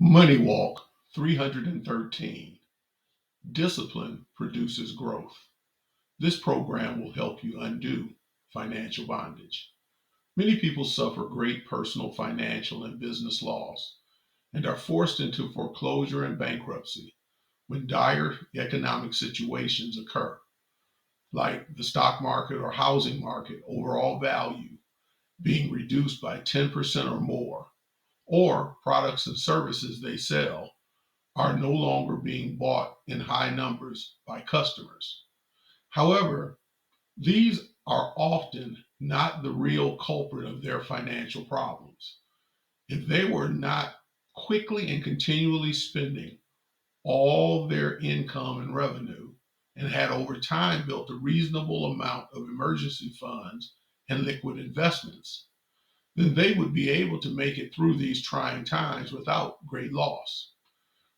MoneyWalk 313. Discipline produces growth. This program will help you undo financial bondage. Many people suffer great personal, financial, and business loss and are forced into foreclosure and bankruptcy when dire economic situations occur, like the stock market or housing market overall value being reduced by 10% or more, or products and services they sell are no longer being bought in high numbers by customers. However, these are often not the real culprit of their financial problems. If they were not quickly and continually spending all their income and revenue and had over time built a reasonable amount of emergency funds and liquid investments, then they would be able to make it through these trying times without great loss.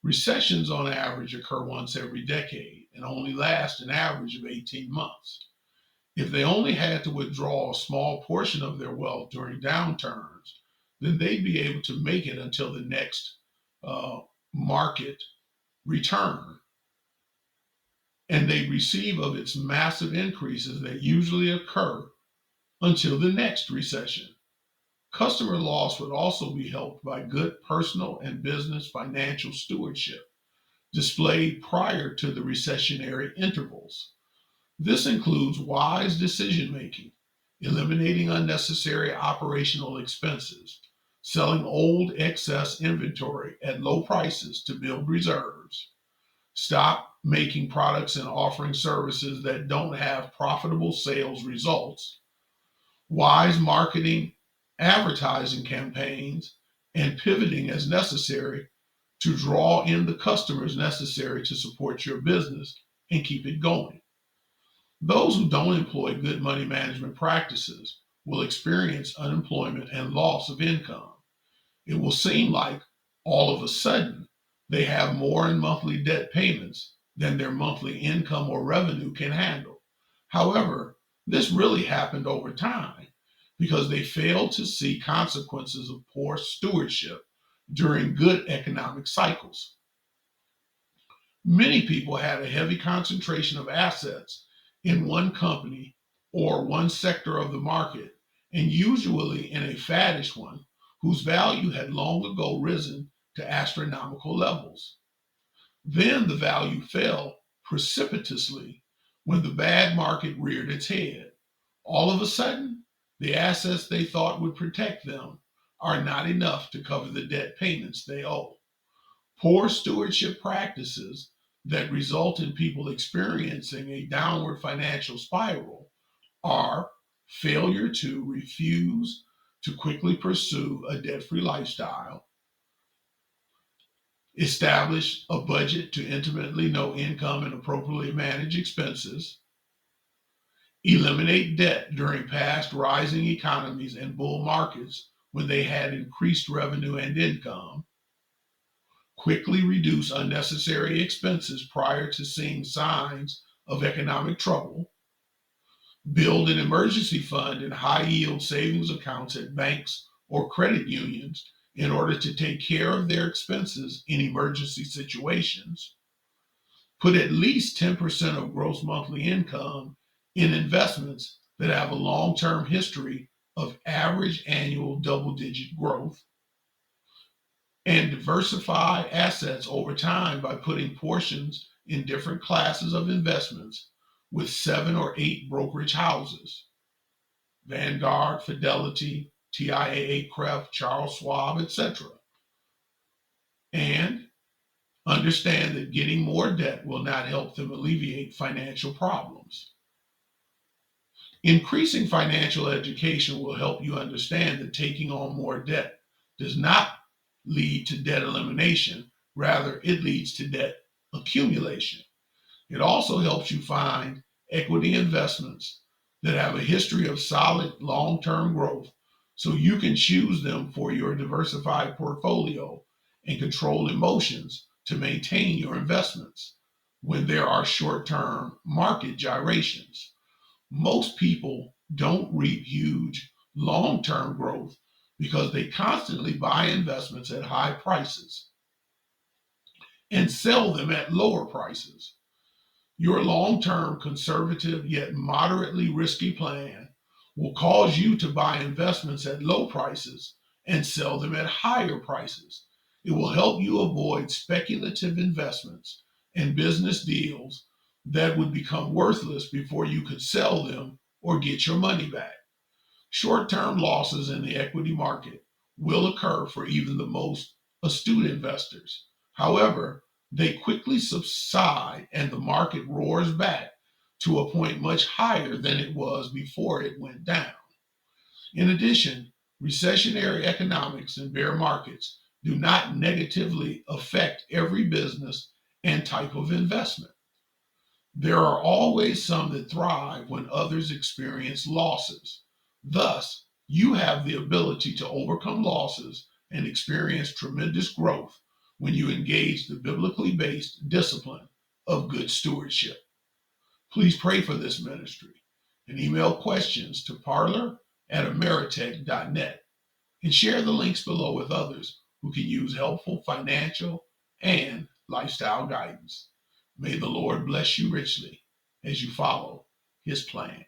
Recessions on average occur once every decade and only last an average of 18 months. If they only had to withdraw a small portion of their wealth during downturns, then they'd be able to make it until the next uh, market return. And they receive of its massive increases that usually occur until the next recession. Customer loss would also be helped by good personal and business financial stewardship displayed prior to the recessionary intervals. This includes wise decision making, eliminating unnecessary operational expenses, selling old excess inventory at low prices to build reserves, stop making products and offering services that don't have profitable sales results, wise marketing, advertising campaigns, and pivoting as necessary to draw in the customers necessary to support your business and keep it going. Those who don't employ good money management practices will experience unemployment and loss of income. It will seem like all of a sudden they have more in monthly debt payments than their monthly income or revenue can handle. However, this really happened over time because they failed to see consequences of poor stewardship during good economic cycles. Many people had a heavy concentration of assets in one company or one sector of the market, and usually in a faddish one whose value had long ago risen to astronomical levels. Then the value fell precipitously when the bad market reared its head. All of a sudden, the assets they thought would protect them are not enough to cover the debt payments they owe. Poor stewardship practices that result in people experiencing a downward financial spiral are failure to refuse to quickly pursue a debt free lifestyle, establish a budget to intimately know income and appropriately manage expenses, eliminate debt during past rising economies and bull markets when they had increased revenue and income, quickly reduce unnecessary expenses prior to seeing signs of economic trouble, build an emergency fund and high yield savings accounts at banks or credit unions in order to take care of their expenses in emergency situations, put at least 10% of gross monthly income in investments that have a long term history of average annual double digit growth, and diversify assets over time by putting portions in different classes of investments with 7 or 8 brokerage houses: Vanguard, Fidelity, TIAA, Cref, Charles Schwab, etc. And understand that getting more debt will not help them alleviate financial problems. Increasing financial education will help you understand that taking on more debt does not lead to debt elimination. Rather, it leads to debt accumulation. It also helps you find equity investments that have a history of solid long term growth so you can choose them for your diversified portfolio and control emotions to maintain your investments when there are short term market gyrations. Most people don't reap huge long term growth because they constantly buy investments at high prices. and sell them at lower prices. Your long-term conservative yet moderately risky plan will cause you to buy investments at low prices and sell them at higher prices. It will help you avoid speculative investments and business deals that would become worthless before you could sell them or get your money back. Short-term losses in the equity market will occur for even the most astute investors. However, they quickly subside and the market roars back to a point much higher than it was before it went down. In addition, recessionary economics and bear markets do not negatively affect every business and type of investment. There are always some that thrive when others experience losses. Thus, you have the ability to overcome losses and experience tremendous growth when you engage the biblically based discipline of good stewardship. Please pray for this ministry and email questions to parlor@ameritech.net and share the links below with others who can use helpful financial and lifestyle guidance. May the Lord bless you richly as you follow his plan.